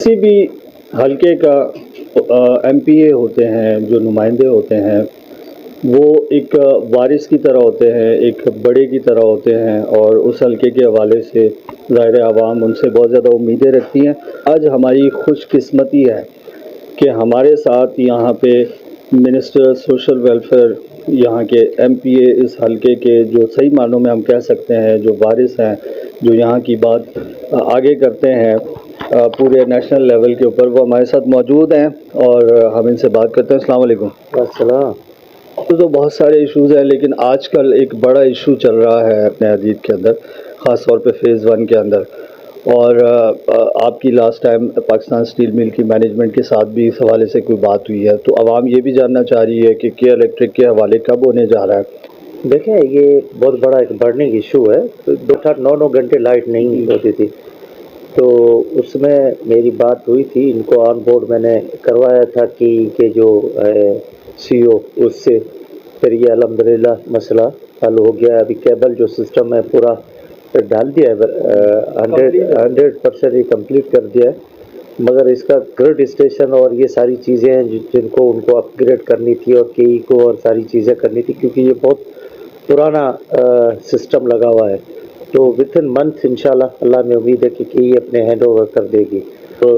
کسی بھی حلقے کا ایم پی اے ہوتے ہیں، جو نمائندے ہوتے ہیں، وہ ایک وارث کی طرح ہوتے ہیں، ایک بڑے کی طرح ہوتے ہیں، اور اس حلقے کے حوالے سے ظاہر عوام ان سے بہت زیادہ امیدیں رکھتی ہیں۔ آج ہماری خوش قسمتی ہے کہ ہمارے ساتھ یہاں پہ منسٹر سوشل ویلفیئر، یہاں کے ایم پی اے، اس حلقے کے جو صحیح معنوں میں ہم کہہ سکتے ہیں جو وارث ہیں، جو یہاں کی بات آگے کرتے ہیں پورے نیشنل لیول کے اوپر، وہ ہمارے ساتھ موجود ہیں اور ہم ان سے بات کرتے ہیں۔ السلام علیکم۔ السلام۔ تو بہت سارے ایشوز ہیں، لیکن آج کل ایک بڑا ایشو چل رہا ہے اپنے عدید کے اندر، خاص طور پہ فیز 1 کے اندر، اور آپ کی لاسٹ ٹائم پاکستان اسٹیل مل کی مینجمنٹ کے ساتھ بھی اس حوالے سے کوئی بات ہوئی ہے، تو عوام یہ بھی جاننا چاہ رہی ہے کہ کے الیکٹرک کے حوالے کب ہونے جا رہا ہے؟ دیکھیں، یہ بہت بڑا ایک برننگ ایشو ہے۔ 9 گھنٹے لائٹ نہیں ہوتی تھی، تو اس میں میری بات ہوئی تھی، ان کو آن بورڈ میں نے کروایا تھا کہ جو سی او اس سے، پھر یہ الحمدللہ مسئلہ حل ہو گیا۔ ابھی کیبل جو سسٹم ہے پورا ڈال دیا ہے، 100% یہ کمپلیٹ کر دیا ہے، مگر اس کا گرڈ اسٹیشن اور یہ ساری چیزیں ہیں جن کو ان کو اپ گریڈ کرنی تھی، اور کے ای کو اور ساری چیزیں کرنی تھی، کیونکہ یہ بہت پرانا سسٹم لگا ہوا ہے۔ تو ود ان منتھ انشاءاللہ اللہ میں امید ہے کہ یہ اپنے ہینڈ اوور کر دے گی۔ تو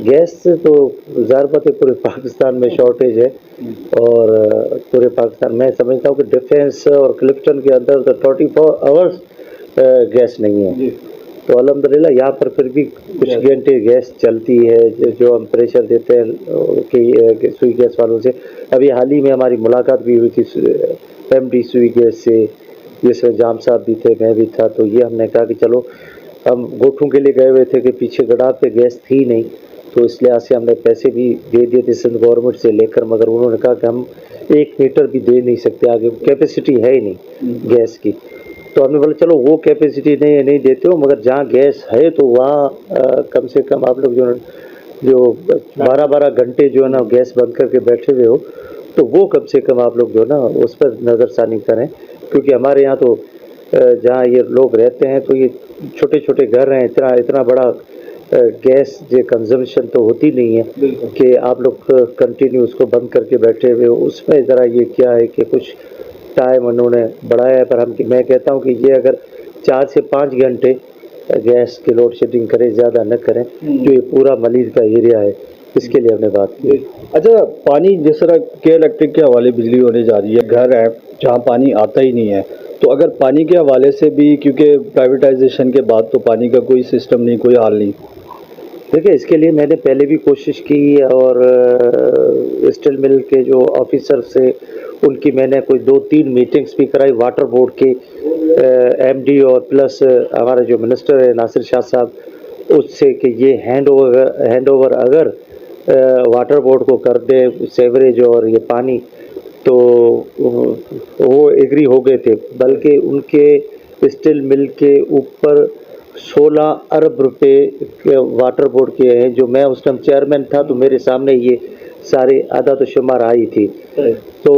گیس سے تو ظاہر بات ہے پورے پاکستان میں شارٹیج ہے، اور پورے پاکستان میں سمجھتا ہوں کہ ڈیفینس اور کلفٹن کے اندر 24 آورس گیس نہیں ہے، تو الحمدللہ یہاں پر پھر بھی کچھ گھنٹے گیس چلتی ہے، جو ہم پریشر دیتے ہیں کہ سوئی گیس والوں سے۔ ابھی حال ہی میں ہماری ملاقات بھی ہوئی تھی ایم ڈی سوئی گیس سے، جس میں جام صاحب بھی تھے، میں بھی تھا، تو یہ ہم نے کہا کہ چلو، ہم گوٹھوں کے لیے گئے ہوئے تھے کہ پیچھے گڑھا پہ گیس تھی نہیں، تو اس لحاظ سے ہم نے پیسے بھی دے دیے تھے سندھ گورنمنٹ سے لے کر، مگر انہوں نے کہا کہ ہم 1 میٹر بھی دے نہیں سکتے، آگے کیپیسٹی ہے ہی نہیں گیس کی۔ تو ہم نے بولا چلو وہ کیپیسٹی نہیں دیتے ہو، مگر جہاں گیس ہے تو وہاں کم سے کم آپ لوگ جو 12 گھنٹے جو ہے نا گیس بند کر کے بیٹھے ہوئے ہو، تو وہ کم سے کم آپ لوگ جو ہے نا اس پر نظر ثانی کریں، کیونکہ ہمارے یہاں تو جہاں یہ لوگ رہتے ہیں تو یہ چھوٹے چھوٹے گھر ہیں، اتنا بڑا گیس جو کنزمپشن تو ہوتی نہیں ہے کہ آپ لوگ کنٹینیو اس کو بند کر کے بیٹھے ہوئے ہو۔ اس میں ذرا یہ کیا ہے کہ کچھ ٹائم انہوں نے بڑھایا ہے، پر میں کہتا ہوں کہ یہ اگر 4 سے 5 گھنٹے گیس کی لوڈ شیڈنگ کرے، زیادہ نہ کریں، جو یہ پورا ملیز کا ایریا ہے، اس کے لیے ہم نے بات کی۔ اچھا، پانی جس طرح کے الیکٹرک کے حوالے بجلی ہونے جا رہی ہے، گھر ہے جہاں پانی آتا ہی نہیں ہے، تو اگر پانی کے حوالے سے بھی، کیونکہ پرائیویٹائزیشن کے بعد تو پانی کا کوئی سسٹم نہیں، کوئی حال نہیں۔ دیکھیں، اس کے لیے میں نے پہلے بھی کوشش کی، اور اسٹیل مل کے جو آفیسر سے ان کی میں نے کوئی 2-3 میٹنگز بھی کرائی، واٹر بورڈ کے ایم ڈی اور پلس ہمارے جو منسٹر ہے ناصر شاہ صاحب، اس سے کہ یہ ہینڈ اوور اگر واٹر بورڈ کو کر دے سیوریج اور یہ پانی، تو وہ ایگری ہو گئے تھے، بلکہ ان کے اسٹیل مل کے اوپر 16 ارب روپے واٹر بورڈ کے ہیں، جو میں اس ٹائم چیئرمین تھا تو میرے سامنے یہ سارے عدد و شمار آئی تھی۔ تو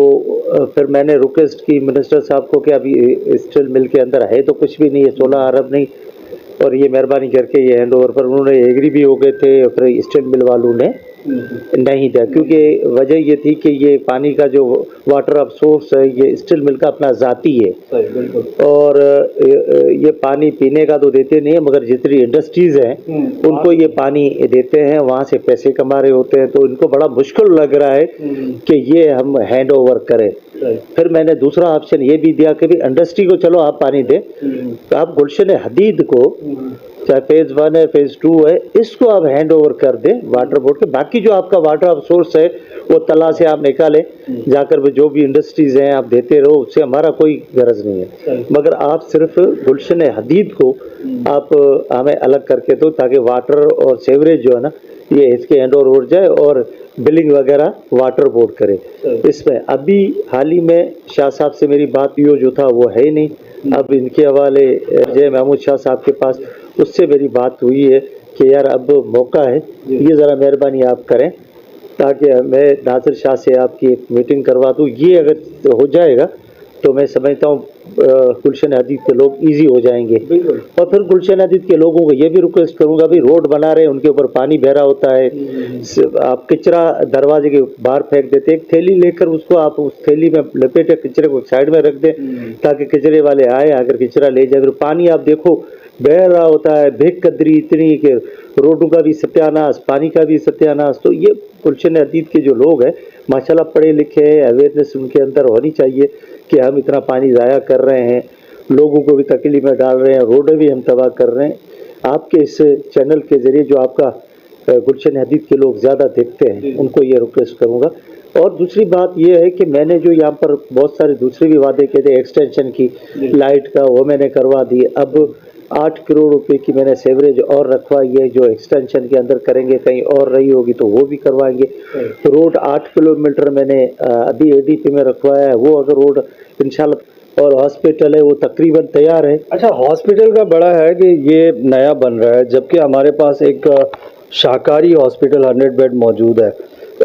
پھر میں نے ریکویسٹ کی منسٹر صاحب کو کہ ابھی اسٹیل مل کے اندر ہے تو کچھ بھی نہیں ہے، 16 ارب نہیں، اور یہ مہربانی کر کے یہ ہینڈ اوور پر، انہوں نے ایگری بھی ہو گئے تھے، اور پھر اسٹیل مل والوں نے نہیں تھا، کیونکہ وجہ یہ تھی کہ یہ پانی کا جو واٹر آف سورس ہے یہ اسٹیل مل کا اپنا ذاتی ہے، اور یہ پانی پینے کا تو دیتے نہیں ہے، مگر جتنی انڈسٹریز ہیں ان کو یہ پانی دیتے ہیں، وہاں سے پیسے کما رہے ہوتے ہیں، تو ان کو بڑا مشکل لگ رہا ہے کہ یہ ہم ہینڈ اوور کریں۔ پھر میں نے دوسرا آپشن یہ بھی دیا کہ انڈسٹری کو چلو آپ پانی دیں، تو آپ گلشن حدید کو، چاہے فیز 1 ہے فیز 2 ہے، اس کو آپ ہینڈ اوور کر دیں واٹر بورڈ کے، باقی جو آپ کا واٹر آف سورس ہے وہ تلا سے آپ نکالیں جا کر، جو بھی انڈسٹریز ہیں آپ دیتے رہو، اس سے ہمارا کوئی غرض نہیں ہے، مگر آپ صرف گلشن حدید کو آپ ہمیں الگ کر کے دو، تاکہ واٹر اور سیوریج جو ہے نا یہ اس کے ہینڈ اوور ہو جائے، اور بلنگ وغیرہ واٹر بورڈ کرے۔ اس میں ابھی حال ہی میں شاہ صاحب سے میری بات جو تھا وہ ہے ہی نہیں، اب ان کے حوالے جے محمود شاہ صاحب کے پاس اس سے میری بات ہوئی ہے کہ یار اب موقع ہے، یہ ذرا مہربانی آپ کریں، تاکہ میں ناصر شاہ سے آپ کی ایک میٹنگ کروا دوں۔ یہ اگر ہو جائے گا تو میں سمجھتا ہوں گلشن حدید کے لوگ ایزی ہو جائیں گے. بالکل. اور پھر گلشن حدید کے لوگوں کو یہ بھی ریکویسٹ کروں گا، بھی روڈ بنا رہے ہیں ان کے اوپر پانی بہ رہا ہوتا ہے، آپ کچرا دروازے کے باہر پھینک دیتے، ایک تھیلی لے کر اس کو آپ اس تھیلی میں لپیٹے کچرے کو سائڈ میں رکھ دیں تاکہ کچرے والے آئے، اگر کچرا لے جائے. پھر پانی آپ دیکھو بہ رہا ہوتا ہے، بھیک قدری اتنی کہ روڈوں کا بھی ستیاناش، پانی کا بھی ستیاناش. تو یہ گلشن حدید کے جو لوگ ہیں ماشاءاللہ پڑھے لکھے ہیں، اویئرنیس ان کے اندر ہونی چاہیے کہ ہم اتنا پانی ضائع کر رہے ہیں، لوگوں کو بھی تکلیف میں ڈال رہے ہیں، روڈیں بھی ہم تباہ کر رہے ہیں. آپ کے اس چینل کے ذریعے جو آپ کا گلشن حدید کے لوگ زیادہ دیکھتے ہیں ان کو یہ ریکویسٹ کروں گا. اور دوسری بات یہ ہے کہ میں نے جو یہاں پر بہت سارے دوسرے بھی وعدے کیے تھے، ایکسٹینشن کی لائٹ کا، وہ میں نے کروا دی. اب 8 کروڑ روپے کی میں نے سیوریج اور رکھوائی ہے جو ایکسٹینشن کے اندر کریں گے، کہیں اور رہی ہوگی تو وہ بھی کروائیں گے. روڈ 8 کلومیٹر میں نے ابھی اے ڈی پی میں رکھوایا ہے، وہ اگر روڈ انشاءاللہ. اور ہاسپٹل ہے وہ تقریباً تیار ہے. اچھا، ہاسپٹل کا بڑا ہے کہ یہ نیا بن رہا ہے، جبکہ ہمارے پاس ایک شاہکاری ہاسپٹل 100 بیڈ موجود ہے.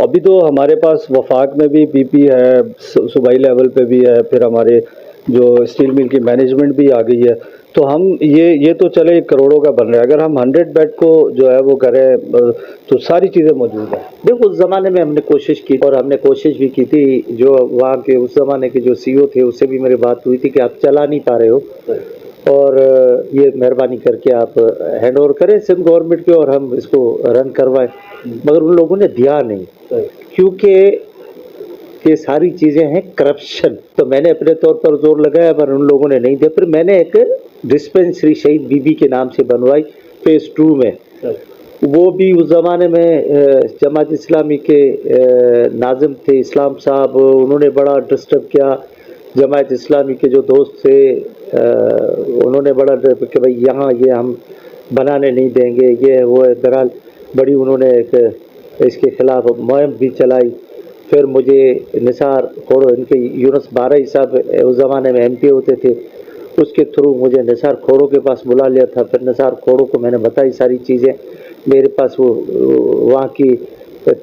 ابھی تو ہمارے پاس وفاق میں بھی پی پی ہے، صوبائی لیول پہ بھی ہے، پھر ہمارے جو اسٹیل مل کی مینجمنٹ بھی آ گئی ہے. تو ہم یہ تو چلے کروڑوں کا بن رہا ہے، اگر ہم 100 بیڈ کو جو ہے وہ کریں تو ساری چیزیں موجود ہیں. دیکھو اس زمانے میں ہم نے کوشش کی، اور ہم نے کوشش بھی کی تھی، جو وہاں کے اس زمانے کے جو سی او تھے اس سے بھی میری بات ہوئی تھی کہ آپ چلا نہیں پا رہے ہو اور یہ مہربانی کر کے آپ ہینڈ اوور کریں سندھ گورنمنٹ کے اور ہم اس کو رن کروائیں. مگر ان لوگوں نے دیا نہیں، کیونکہ یہ ساری چیزیں ہیں کرپشن. تو میں نے اپنے طور پر زور لگایا پر ان لوگوں نے نہیں دیا. پھر میں نے ایک ڈسپینسری شہید بی بی کے نام سے بنوائی فیز 2 میں. وہ بھی اس زمانے میں جماعت اسلامی کے ناظم تھے اسلام صاحب، انہوں نے بڑا ڈسٹرب کیا. جماعت اسلامی کے جو دوست تھے انہوں نے بڑا کہ بھائی یہاں یہ ہم بنانے نہیں دیں گے، یہ وہ ہے. بہرحال بڑی انہوں نے ایک اس کے خلاف مہم بھی چلائی. پھر مجھے نثار کھوڑو، ان کے یونس بارئی صاحب اس زمانے میں ایم پی ہوتے تھے، اس کے تھرو مجھے نثار کھوڑو کے پاس بلا لیا تھا. پھر نثار کھوڑو کو میں نے بتائی ساری چیزیں. میرے پاس وہ وہاں کی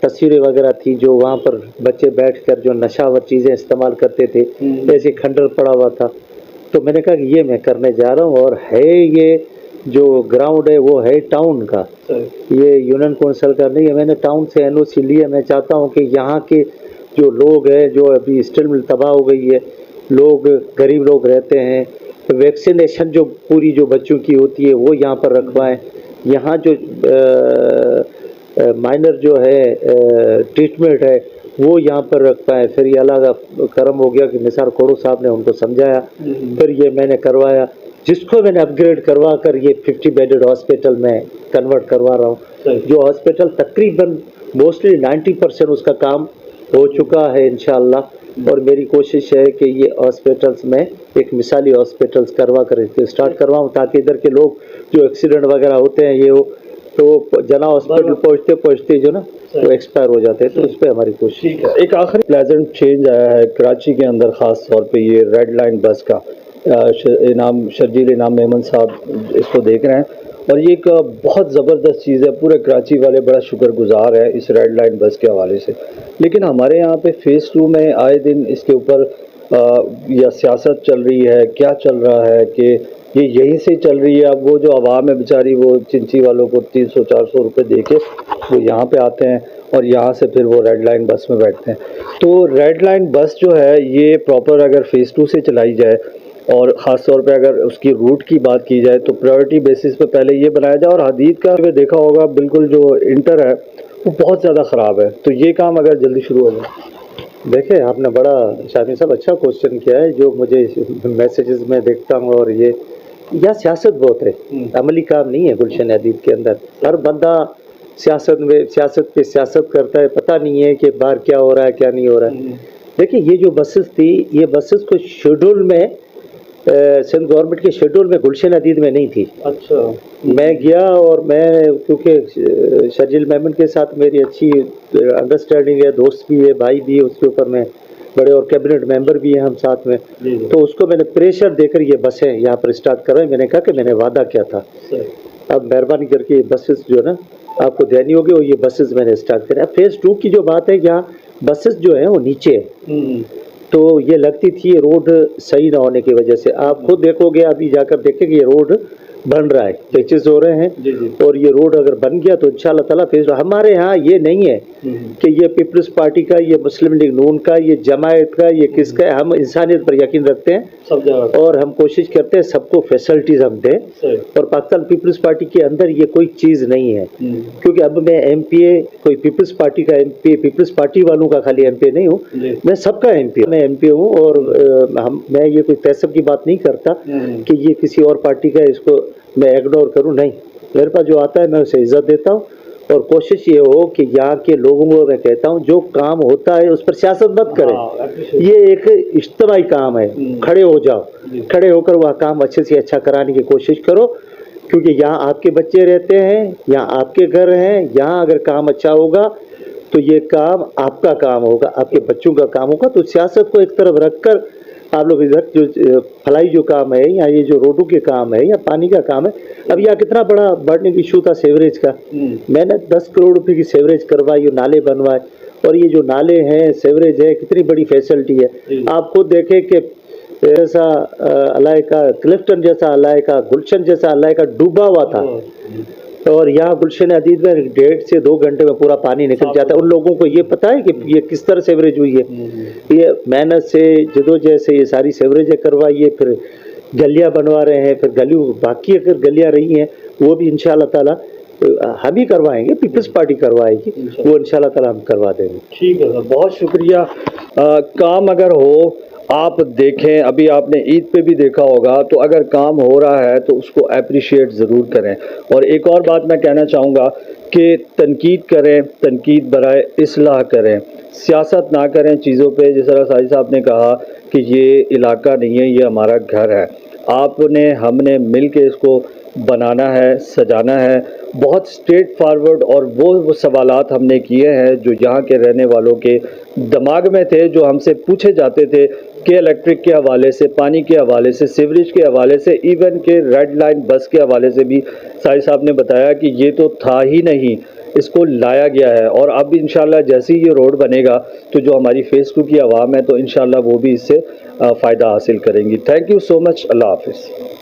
تصویریں وغیرہ تھی جو وہاں پر بچے بیٹھ کر جو نشاور چیزیں استعمال کرتے تھے، ایسے کھنڈر پڑا ہوا تھا. تو میں نے کہا کہ یہ میں کرنے جا رہا ہوں، اور ہے یہ جو گراؤنڈ ہے وہ ہے ٹاؤن کا، یہ یونین کونسل کا نہیں ہے. میں نے ٹاؤن سے این او سی لیا. میں چاہتا ہوں کہ یہاں کے جو لوگ ہیں، جو ابھی اسٹیل مل تباہ ہو گئی ہے، لوگ غریب لوگ رہتے ہیں، ویکسینیشن جو پوری جو بچوں کی ہوتی ہے وہ یہاں پر رکھوائیں. یہاں جو مائنر جو ہے ٹریٹمنٹ ہے وہ یہاں پر رکھتا ہے. پھر یہ اللہ کا کرم ہو گیا کہ نثار کھوڑو صاحب نے ان کو سمجھایا، پھر یہ میں نے کروایا، جس کو میں نے اپ گریڈ کروا کر یہ 50 بیڈڈ ہاسپٹل میں کنورٹ کروا رہا ہوں. جو ہاسپٹل تقریباً موسٹلی 90% اس کا کام ہو چکا ہے انشاءاللہ. اور میری کوشش ہے کہ یہ ہاسپٹلس میں ایک مثالی ہاسپٹلس کروا کر اسٹارٹ کرواؤں، تاکہ ادھر کے لوگ جو ایکسیڈنٹ وغیرہ ہوتے ہیں یہ ہو تو جنا ہاسپٹل پہنچتے جو نا وہ ایکسپائر ہو جاتے ہیں. تو اس پہ ہماری کوشش ہے. ایک آخری پلیزنٹ چینج آیا ہے کراچی کے اندر، خاص طور پہ یہ ریڈ لائن بس کا. شرجیل انعام میمن صاحب اس کو دیکھ رہے ہیں، اور یہ ایک بہت زبردست چیز ہے. پورے کراچی والے بڑا شکر گزار ہے اس ریڈ لائن بس کے حوالے سے. لیکن ہمارے یہاں پہ فیز 2 میں آئے دن اس کے اوپر یا سیاست چل رہی ہے، کیا چل رہا ہے کہ یہ یہیں سے چل رہی ہے. اب وہ جو عوام ہے بیچاری، وہ چنچی والوں کو 300-400 روپے دے کے وہ یہاں پہ آتے ہیں اور یہاں سے پھر وہ ریڈ لائن بس میں بیٹھتے ہیں. تو ریڈ لائن بس جو ہے یہ پراپر اگر فیز 2 سے چلائی جائے، اور خاص طور پہ اگر اس کی روٹ کی بات کی جائے تو پرائیورٹی بیسس پہ پہلے یہ بنایا جائے. اور حدید کا دیکھا ہوگا بالکل جو انٹر ہے وہ بہت زیادہ خراب ہے، تو یہ کام اگر جلدی شروع ہو جائے. دیکھیں آپ نے بڑا شامی صاحب اچھا کوشچن کیا ہے، جو مجھے میسیجز میں دیکھتا ہوں. اور یہ یا سیاست بہت ہے، عملی کام نہیں ہے گلشن حدید کے اندر. ہر بندہ سیاست پہ سیاست کرتا ہے، پتہ نہیں ہے کہ باہر کیا ہو رہا ہے کیا نہیں ہو رہا ہے. دیکھیں یہ جو بسز تھی، یہ بسز کو شیڈول میں سندھ گورنمنٹ کے شیڈول میں گلشن حدید میں نہیں تھی. اچھا. میں گیا اور میں کیونکہ شرجیل میمن کے ساتھ میری اچھی انڈرسٹینڈنگ ہے، دوست بھی ہے، بھائی بھی ہے، اس کے اوپر میں بڑے اور کیبنٹ ممبر بھی ہیں ہم ساتھ میں. تو اس کو میں نے پریشر دے کر یہ بسیں یہاں پر اسٹارٹ کروائیں. میں نے کہا کہ میں نے وعدہ کیا تھا، اب مہربانی کر کے یہ بسز جو ہے نا آپ کو دینی ہوگی، اور یہ بسز میں نے اسٹارٹ کرا. فیز 2 کی جو بات ہے، یہاں بسز جو ہیں وہ نیچے ہیں. تو یہ لگتی تھی یہ روڈ صحیح نہ ہونے کی وجہ سے. آپ خود دیکھو گے، ابھی جا کر دیکھیں کہ یہ روڈ بن رہا ہے، پیچز ہو رہے ہیں. جی جی. اور یہ روڈ اگر بن گیا تو انشاءاللہ تعالیٰ ہمارے ہاں یہ نہیں ہے کہ یہ پیپلز پارٹی کا، یہ مسلم لیگ نون کا، یہ جماعت کا، یہ کس کا ہے. ہم انسانیت پر یقین رکھتے ہیں سب جگہ اور ہم کوشش کرتے ہیں سب کو فیسلٹیز ہم دیں. اور پاکستان پیپلز پارٹی کے اندر یہ کوئی چیز نہیں ہے، کیونکہ اب میں ایم پی اے کوئی پیپلز پارٹی کا ایم پی، پیپلز پارٹی والوں کا خالی ایم پی اے نہیں ہوں، میں سب کا ایم پی میں ایم پی ہوں. اور میں یہ کوئی تحسب کی بات نہیں کرتا کہ یہ کسی اور پارٹی کا ہے، اس کو میں اگنور کروں. نہیں، میرے پاس جو آتا ہے میں اسے عزت دیتا ہوں. اور کوشش یہ ہو کہ یہاں کے لوگوں کو میں کہتا ہوں جو کام ہوتا ہے اس پر سیاست مت کریں. یہ ایک اجتماعی کام ہے. کھڑے ہو جاؤ، کھڑے ہو کر وہ کام اچھے سے اچھا کرانے کی کوشش کرو، کیونکہ یہاں آپ کے بچے رہتے ہیں، یہاں آپ کے گھر ہیں. یہاں اگر کام اچھا ہوگا تو یہ کام آپ کا کام ہوگا، آپ کے بچوں کا کام ہوگا. تو سیاست کو ایک طرف رکھ کر آپ لوگ ادھر جو فلائی جو کام ہے، یا یہ جو روڈوں کے کام ہے، یا پانی کا کام ہے. اب یہاں کتنا بڑا برننگ ایشو تھا سیوریج کا. میں نے 10 کروڑ روپے کی سیوریج کروائی، یہ نالے بنوائے. اور یہ جو نالے ہیں، سیوریج ہے، کتنی بڑی فیسلٹی ہے. آپ خود دیکھیں کہ ایسا علاقہ کلفٹن جیسا علاقہ، گلشن جیسا علاقہ ڈوبا ہوا تھا، اور یہاں گلشن عدید میں 1.5 سے 2 گھنٹے میں پورا پانی نکل جاتا ہے. ان لوگوں کو یہ پتہ ہے کہ یہ کس طرح سیوریج ہوئی ہے. یہ محنت سے جدوجہد سے یہ ساری سیوریجیں کروائیے، پھر گلیاں بنوا رہے ہیں. پھر گلیوں باقی اگر گلیاں رہی ہیں وہ بھی انشاءاللہ تعالیٰ ہم ہی کروائیں گے، پیپلز پارٹی کروائے گی، وہ انشاءاللہ تعالیٰ ہم کروا دیں گے. ٹھیک ہے سر، بہت شکریہ. کام اگر ہو آپ دیکھیں، ابھی آپ نے عید پہ بھی دیکھا ہوگا، تو اگر کام ہو رہا ہے تو اس کو اپریشیٹ ضرور کریں. اور ایک اور بات میں کہنا چاہوں گا کہ تنقید کریں، تنقید برائے اصلاح کریں، سیاست نہ کریں چیزوں پہ. جس طرح ساجد صاحب نے کہا کہ یہ علاقہ نہیں ہے، یہ ہمارا گھر ہے. آپ نے، ہم نے مل کے اس کو بنانا ہے، سجانا ہے. بہت اسٹریٹ فارورڈ اور وہ سوالات ہم نے کیے ہیں جو یہاں کے رہنے والوں کے دماغ میں تھے، جو ہم سے پوچھے جاتے تھے کہ الیکٹرک کے حوالے سے، پانی کے حوالے سے، سیوریج کے حوالے سے، ایون کہ ریڈ لائن بس کے حوالے سے بھی ساجد صاحب نے بتایا کہ یہ تو تھا ہی نہیں، اس کو لایا گیا ہے. اور اب انشاءاللہ جیسے ہی یہ روڈ بنے گا تو جو ہماری فیس 2 کی عوام ہے تو انشاءاللہ وہ بھی اس سے فائدہ حاصل کریں گی. تھینک یو سو مچ. اللہ حافظ.